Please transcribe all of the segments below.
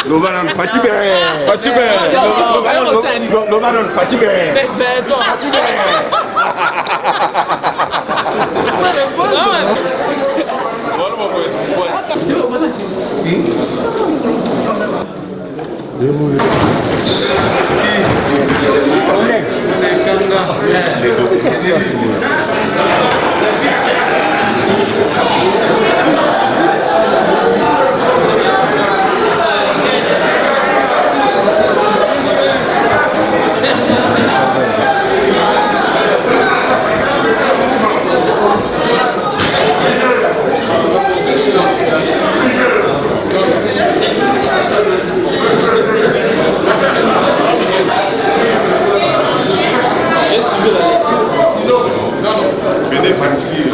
Lobanon Fatibé. Fatibé. Lobanon Fatibé.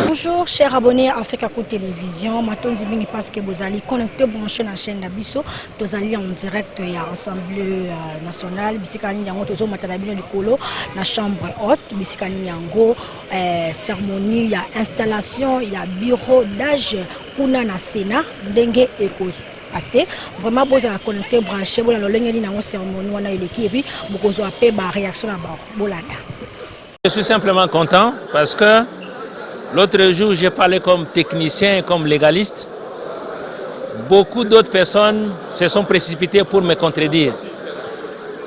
Bonjour chers abonnés à Africaco Télévision. Maintenant, je pense que vous allez connecter brancher la chaîne d'Abisso. Vous allez en direct à l'Assemblée nationale. Bisikani yango tozo matalabino likolo na chambre haute. Bisikani yango cérémonie, il y a installation, il y a bureau d'âge kuna na Sénat ndenge ekos. Assez vraiment vous allez connecter brancher pour la longue ni na cérémonie wana elekivi bokozo apé ba réaction na ba bolanda. Je suis simplement content parce que l'autre jour, j'ai parlé comme technicien, comme légaliste. Beaucoup d'autres personnes se sont précipitées pour me contredire.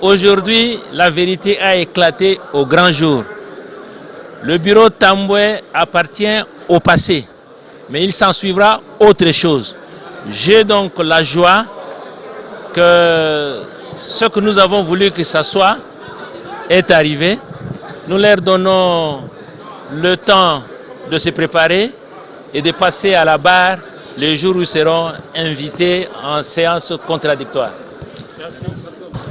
Aujourd'hui, la vérité a éclaté au grand jour. Le bureau Tamboué appartient au passé, mais il s'en suivra autre chose. J'ai donc la joie que ce que nous avons voulu que ça soit est arrivé. Nous leur donnons le temps de se préparer et de passer à la barre le jour où ils seront invités en séance contradictoire.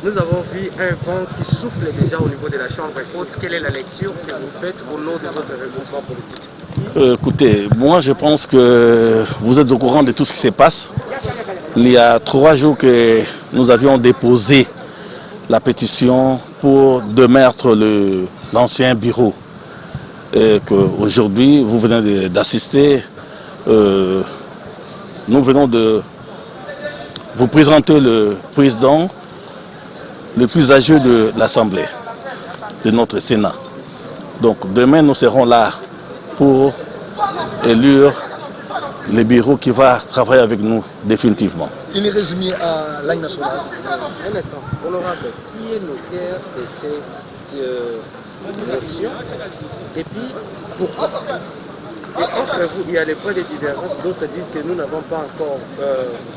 Nous avons vu un vent qui souffle déjà au niveau de la Chambre haute. Quelle est la lecture que vous faites au nom de votre regroupement politique? Écoutez, moi je pense que vous êtes au courant de tout ce qui se passe. Il y a 3 jours que nous avions déposé la pétition pour démettre l'ancien bureau. Et qu'aujourd'hui, vous venez d'assister, nous venons de vous présenter le président le plus âgé de l'Assemblée, de notre Sénat. Donc demain, nous serons là pour élire le bureau qui va travailler avec nous définitivement. Il est résumé à l'Agne nationale. Un instant, honorable, qui est l'auteur de cette motion? Et puis, pourquoi? Et entre vous, il y a les points de divergence. D'autres disent que nous n'avons pas encore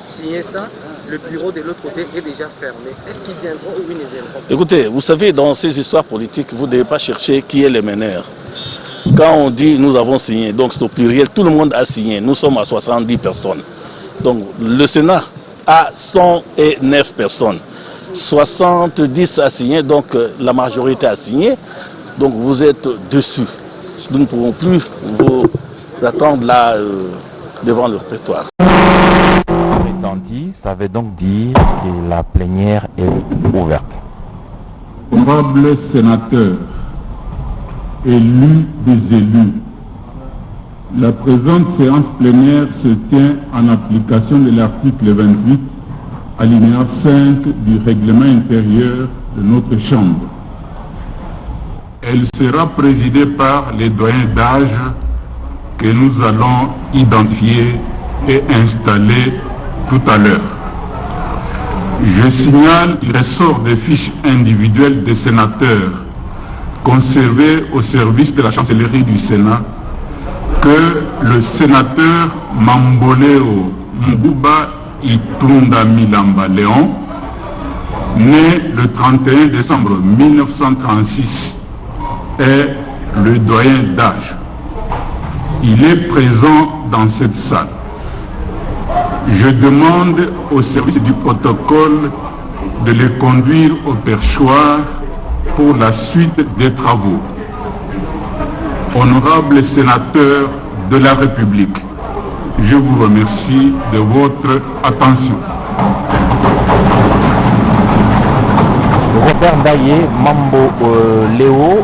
signé ça. Le bureau de l'autre côté est déjà fermé. Est-ce qu'ils viendront ou ils ne viendront pas? Écoutez, vous savez, dans ces histoires politiques, vous ne devez pas chercher qui est le meneur. Quand on dit nous avons signé, donc c'est au pluriel, tout le monde a signé. Nous sommes à 70 personnes. Donc le Sénat a 109 personnes. 70 a signé, donc la majorité a signé. Donc vous êtes dessus. Nous ne pourrons plus vous attendre là devant le répertoire. Ça veut donc dire que la plénière est ouverte. Honorables sénateurs, élus des élus, la présente séance plénière se tient en application de l'article 28, alinéa 5 du règlement intérieur de notre Chambre. Elle sera présidée par les doyens d'âge que nous allons identifier et installer tout à l'heure. Je signale qu'il ressort des fiches individuelles des sénateurs conservées au service de la chancellerie du Sénat que le sénateur Mamboleo Mbuba Itunda Milamba Léon, né le 31 décembre 1936, est le doyen d'âge. Il est présent dans cette salle. Je demande au service du protocole de les conduire au perchoir pour la suite des travaux. Honorables sénateurs de la République, je vous remercie de votre attention. Robert Daillé, Mambo Léo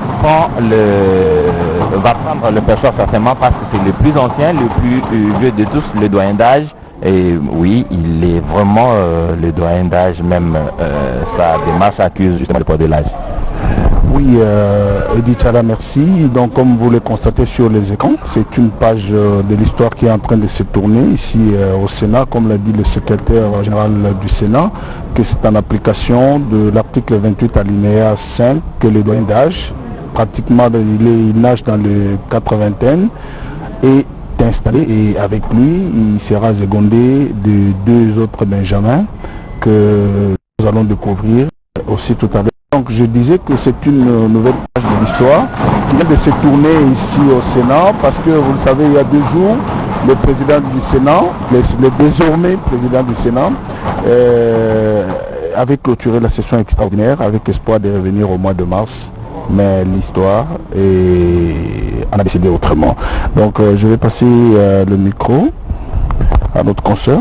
va prendre le perchoir certainement parce que c'est le plus ancien, le plus vieux de tous, le doyen d'âge. Et oui, il est vraiment le doyen d'âge, même sa démarche accuse justement le poids de l'âge. Oui, Edith Chala, merci. Donc, comme vous le constatez sur les écrans, c'est une page de l'histoire qui est en train de se tourner ici au Sénat, comme l'a dit le secrétaire général du Sénat, que c'est en application de l'article 28 alinéa 5 que le doyen d'âge, pratiquement il nage dans le 80e, est installé et avec lui, il sera secondé de deux autres Benjamins que nous allons découvrir aussi tout à l'heure. Donc je disais que c'est une nouvelle page de l'histoire qui vient de se tourner ici au Sénat parce que vous le savez, il y a 2 jours, le président du Sénat, le désormais président du Sénat, avait clôturé la session extraordinaire avec espoir de revenir au mois de mars. Mais l'histoire en a décidé autrement. Donc je vais passer le micro à notre consoeur.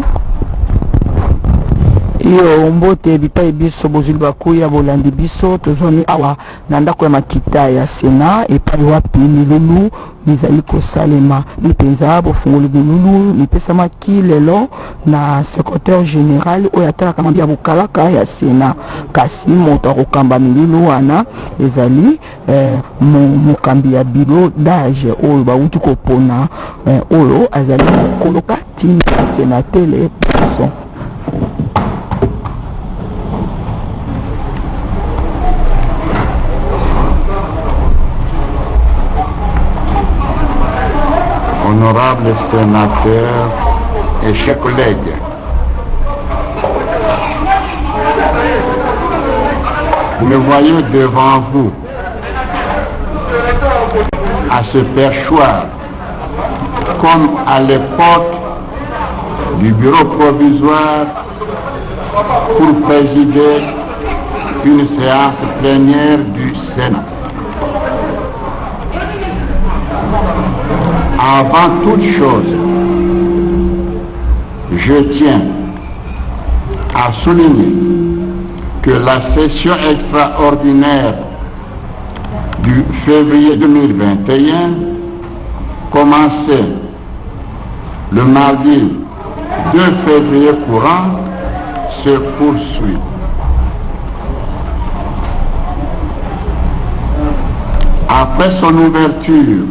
Iyo mbote bipai biso bozuli bakuya bolandi biso tozoni awa na ndako ya makita ya Sena epai wapi milulu bizali kosalema lipenza bofungoli milulu lipesamaki lelo na secrétaire général oyo atalaka mambi ya bukalaka ya Sena kasi moto akokamba milulu wana ezali mokambi ya biro d'âge oyo bauti kopona oyo azali koloka tini ya sénateur Person. Honorables sénateurs et chers collègues, vous me voyez devant vous à ce perchoir comme à l'époque du bureau provisoire pour présider une séance plénière du Sénat. Avant toute chose, je tiens à souligner que la session extraordinaire du février 2021, commencée le mardi 2 février courant, se poursuit. Après son ouverture,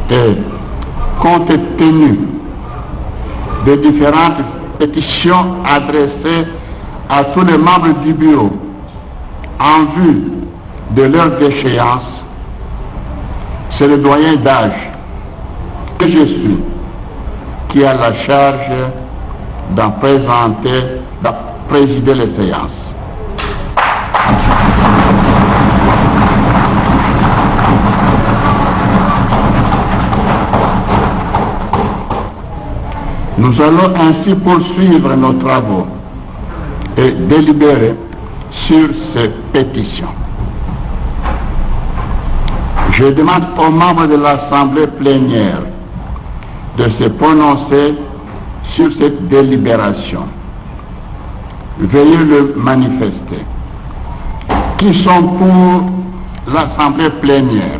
et compte tenu des différentes pétitions adressées à tous les membres du bureau en vue de leur déchéance, c'est le doyen d'âge que je suis qui a la charge d'en présenter, de présider les séances. Nous allons ainsi poursuivre nos travaux et délibérer sur ces pétitions. Je demande aux membres de l'Assemblée plénière de se prononcer sur cette délibération. Veuillez le manifester. Qui sont pour l'Assemblée plénière?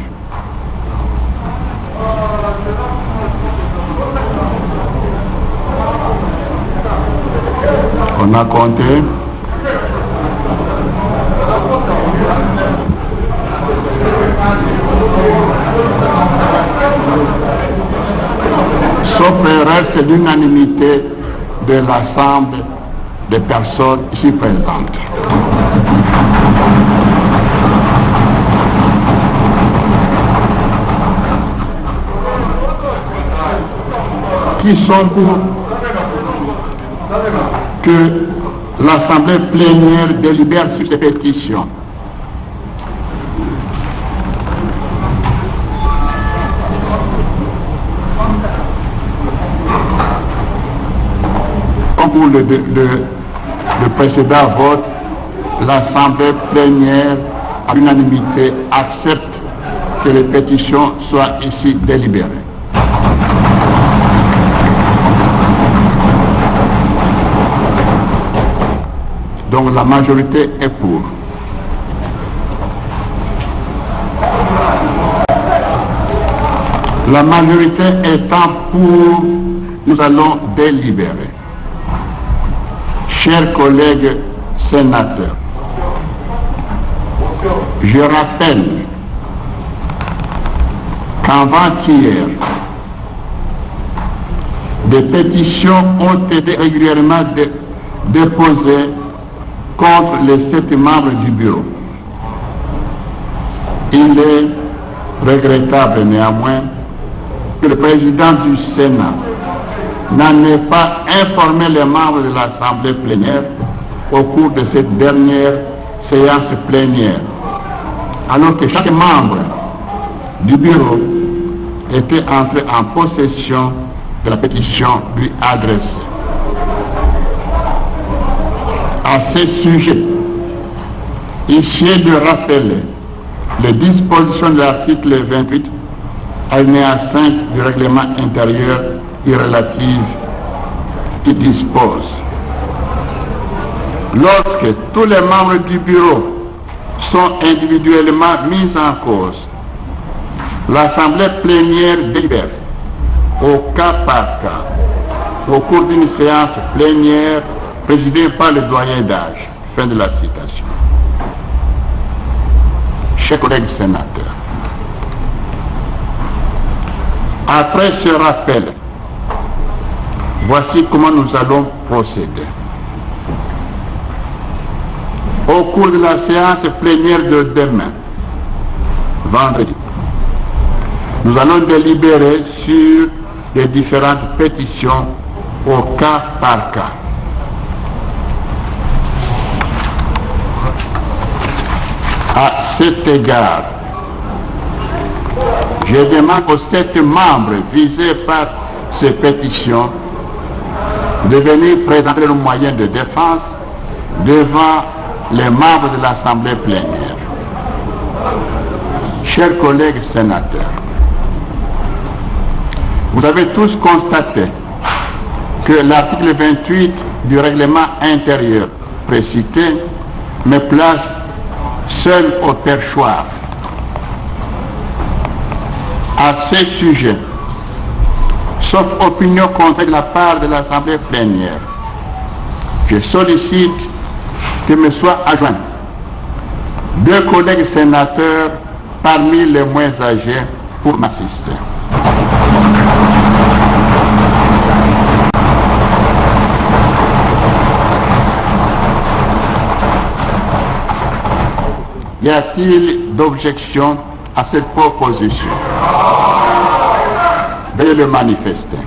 On a compté. Sauf erreur, c'est l'unanimité de l'ensemble des personnes ici présentes. Qui sont pour que l'Assemblée plénière délibère sur ces pétitions? Comme pour le précédent vote, l'Assemblée plénière à l'unanimité accepte que les pétitions soient ici délibérées. Donc la majorité est pour. La majorité étant pour nous allons délibérer. Chers collègues sénateurs, je rappelle qu'avant-hier, des pétitions ont été régulièrement déposées contre les 7 membres du bureau. Il est regrettable néanmoins que le président du Sénat n'en ait pas informé les membres de l'Assemblée plénière au cours de cette dernière séance plénière, alors que chaque membre du bureau était entré en possession de la pétition lui adressée. À ce sujet, il sied de rappeler les dispositions de l'article 28, alinéa 5 du règlement intérieur et relative qui dispose: lorsque tous les membres du bureau sont individuellement mis en cause, l'Assemblée plénière délibère au cas par cas au cours d'une séance plénière présidée par le doyen d'âge. Fin de la citation. Chers collègues sénateurs, après ce rappel, voici comment nous allons procéder. Au cours de la séance plénière de demain, vendredi, nous allons délibérer sur les différentes pétitions au cas par cas. À cet égard, je demande aux 7 membres visés par ces pétitions de venir présenter leurs moyens de défense devant les membres de l'Assemblée plénière. Chers collègues sénateurs, vous avez tous constaté que l'article 28 du règlement intérieur précité me place seul au perchoir. À ce sujet, sauf opinion contraire de la part de l'Assemblée plénière, je sollicite que me soient adjoints 2 collègues sénateurs parmi les moins âgés pour m'assister. Y a-t-il d'objection à cette proposition? Veuillez le manifester.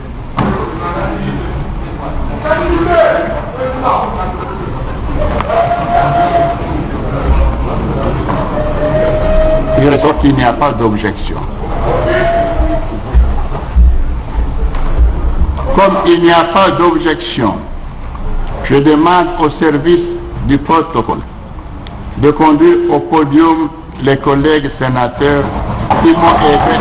Il ressort qu'il n'y a pas d'objection. Comme il n'y a pas d'objection, je demande au service du protocole de conduire au podium les collègues sénateurs qui m'ont aidé.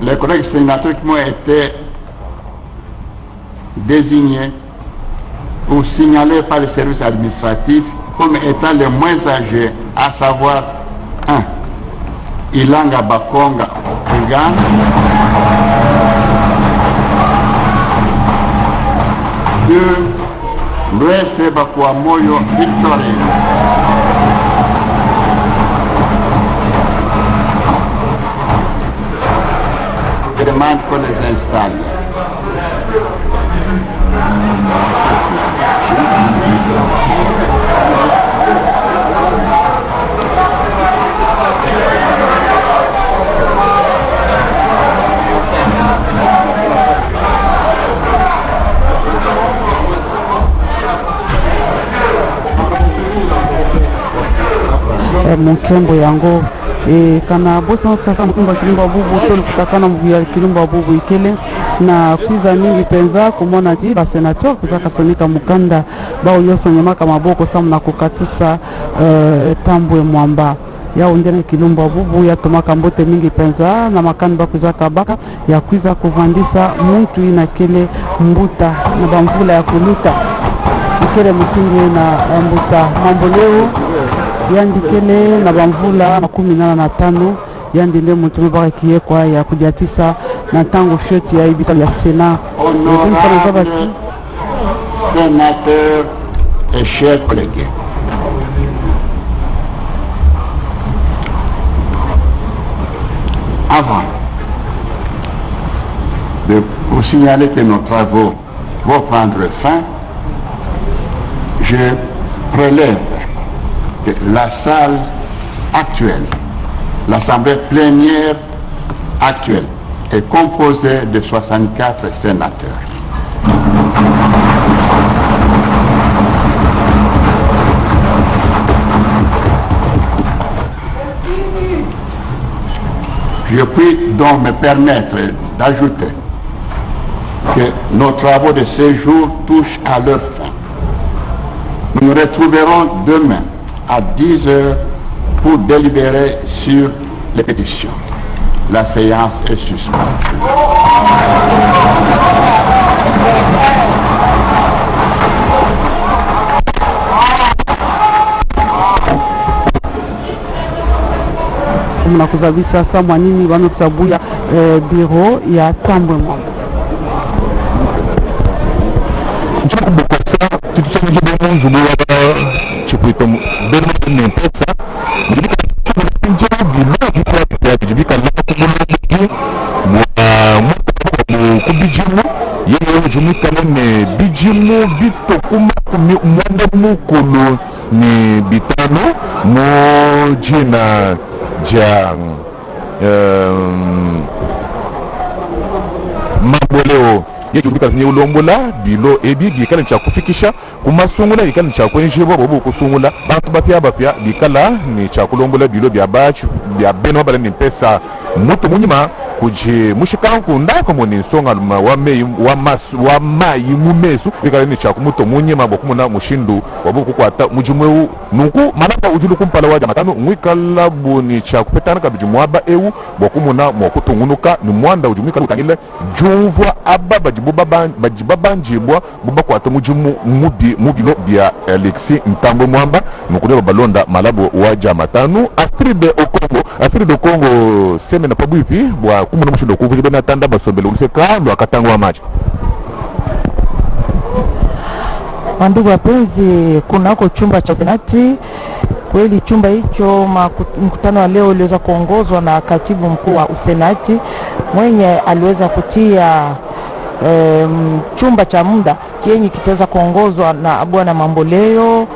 Les collègues sénateurs qui m'ont été désignés ou signalés par les services administratifs comme étant les moins âgés, à savoir 1. Ilanga Bakonga Rigan, 2. Luese Bakwamoyo Victoria. Je demande qu'on les installe. Mukembo yango kana bosa sasa mkumba kilumba bubu tolu kutakana mvia kilumba bubu ikele na kwiza mingi penza kumona ti ba senateur kuzaka sonika mukanda bao yoso nyamaka maboko samu na kukatusa tambwe mwamba ya undene kilumba bubu ya tomaka mbote mingi penza na makani bakuzaka baka ya kwiza kuvandisa muntu ina kele mbuta na bamvula ya kuluta ikele mtungu na mbuta mambo leo yandikele na bamvula 15 yandinde mutu mbaka kiekwa ya kudiatisa na tango fete ya ibisa ya Sénat. Sénateurs et chers collègues, avant de vous signaler que nos travaux vont prendre fin, je relève que la salle actuelle, l'Assemblée plénière actuelle, est composée de 64 sénateurs. Je puis donc me permettre d'ajouter que nos travaux de ce jour touchent à leur fin. Nous nous retrouverons demain à 10 h pour délibérer sur les pétitions. La séance est suspendue. Mnakuzabisa sasa mwanini wamekusabuya biro ya Tambwe Mwamba. Nchoko bukosa tutusha njebe munzumu waba chipuito berma nempesa njibika njebe bilo kikwa ya njibika lako kubulubiji mwa kubijimu yeye jumuika nene bijimu bitokuma mwanda mukolo ni bitano mo jina ja maboleo yekibika ni ulombola bilo ebi bikala cha kufikisha kumasungula ikala cha kwenjebo bobo kusungula bantu bapya bikala ni cha kulombola bilo bya bachu bya beno bala ni pesa mutu munyima kuji mushikanku ndako moni songa wa mai mumesu bikala ni cha kumuto munyima bokumuna mushindu bobo kukwata mujimweu nuku manapa ujulu kumpala waja matano mwikala boni cha kupetana kabijumwaba eu bokumuna mokutungunuka ni mwanda ujumika lukangile jumvwa aba bajibabanjibwa buba kwata mujimu mubilo bya Alexis Ntambo Mwamba nukuleba balonda malabo waja matano Astrid Okongo seme na pabuipi bwa kumuna mushindo kukujiba na tanda basombele uliseka ndo akatangu wa maji. Wandugu wapenzi, kunako chumba cha Senati. Kweli chumba hicho mkutano wa leo uliweza kuongozwa na katibu mkuu wa Senati mwenye aliweza kutia chumba cha muda kienye kitaweza kuongozwa na bwana Mamboleo,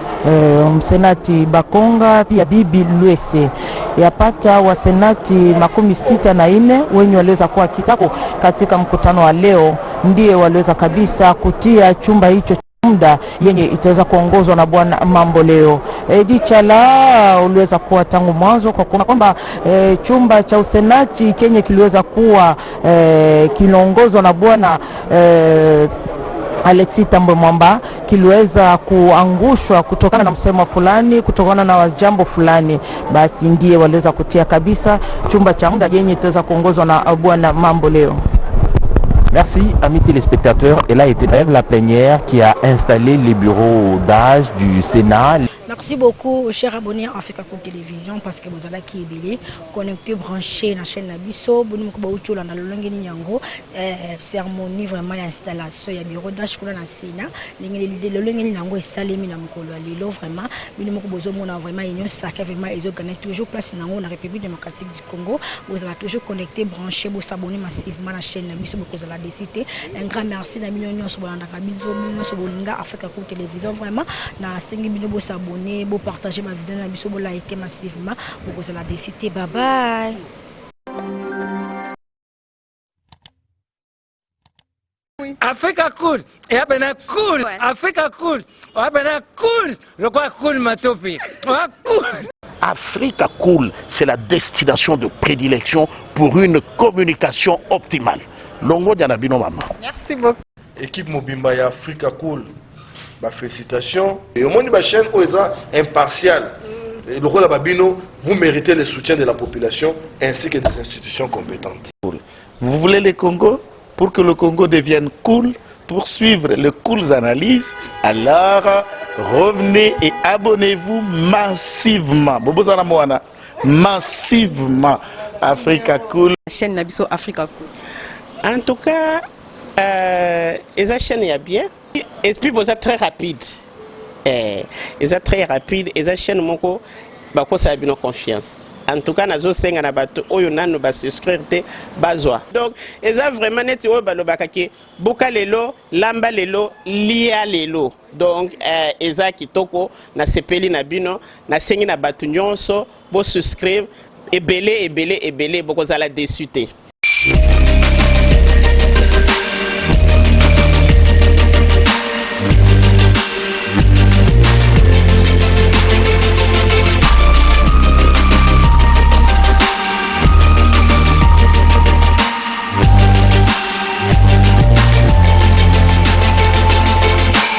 msenati Bakonga, pia bibi Luese. Yapata wa senati 64 wenye waliweza kuwa kitako katika mkutano wa leo ndiye waliweza kabisa kutia chumba hicho muda yenye itaweza kuongozwa na bwana Mamboleo. Dichala uliweza kuwa tangu mwanzo kwa kuona kwamba chumba cha usenati kenye kiliweza kuwa kinaongozwa na bwana Alexis Tambwe Mwamba kiliweza kuangushwa kutokana na msemo fulani, kutokana na jambo fulani, basi ndiye waliweza kutia kabisa chumba cha muda yenye itaweza kuongozwa na bwana Mamboleo. Merci, amis téléspectateurs. Et là était la plénière qui a installé les bureaux d'âge du Sénat. Merci beaucoup, chers abonnés à Africa Cool Télévision, parce que vous allez qui est connecté, branché dans la chaîne Nabiso. Vous nous pouvez dans le langue Nyango, cérémonie vraiment installation, il y a bureau d'âge pour la Sénat. Le langue Nyango est salé, mais l'eau vraiment. Nous pouvons vraiment union sacrée, vraiment, ils ont gagné toujours place dans la République démocratique du Congo. Vous allez toujours connecté, branché, vous s'abonner massivement à la chaîne Nabiso, vous allez décider. Un grand merci à l'union sur la Africa Cool Télévision, vraiment. Na 5 minutes, vous s'abonner. Vous partagez ma vidéo, vous likez massivement, vous allez décider. Bye bye. Africa Cool, et après cool, Africa Cool, après cool, le quoi cool matopi, cool. Africa Cool, c'est la destination de prédilection pour une communication optimale. Longo Dianabino Mama. Merci beaucoup. Équipe Mobimba et Africa Cool. Félicitations. Et au moins, une chaîne impartiale. Et le rôle de Babino, vous méritez le soutien de la population ainsi que des institutions compétentes. Vous voulez le Congo? Pour que le Congo devienne cool, pour suivre les cools analyses, alors revenez et abonnez-vous massivement. Bobozana Moana, massivement. Africa Cool. Chaîne Nabiso Africa Cool. En tout cas, les chaînes y a bien. Et puis vous êtes très rapide. Ils êtes très rapide. Et les chaînes moko, bako ça a bien confiance. En tout cas, nazo senga na bato oyo nanu ba souscrire te bazwa. Donc, ils ont vraiment net oyo ba lobakaki boka lelo, lamba lelo, lia lelo. Donc, eza kitoko na sepeli na bino, na sengi na bato nyonso bo souscrire. Ebele, boko zala déçu te.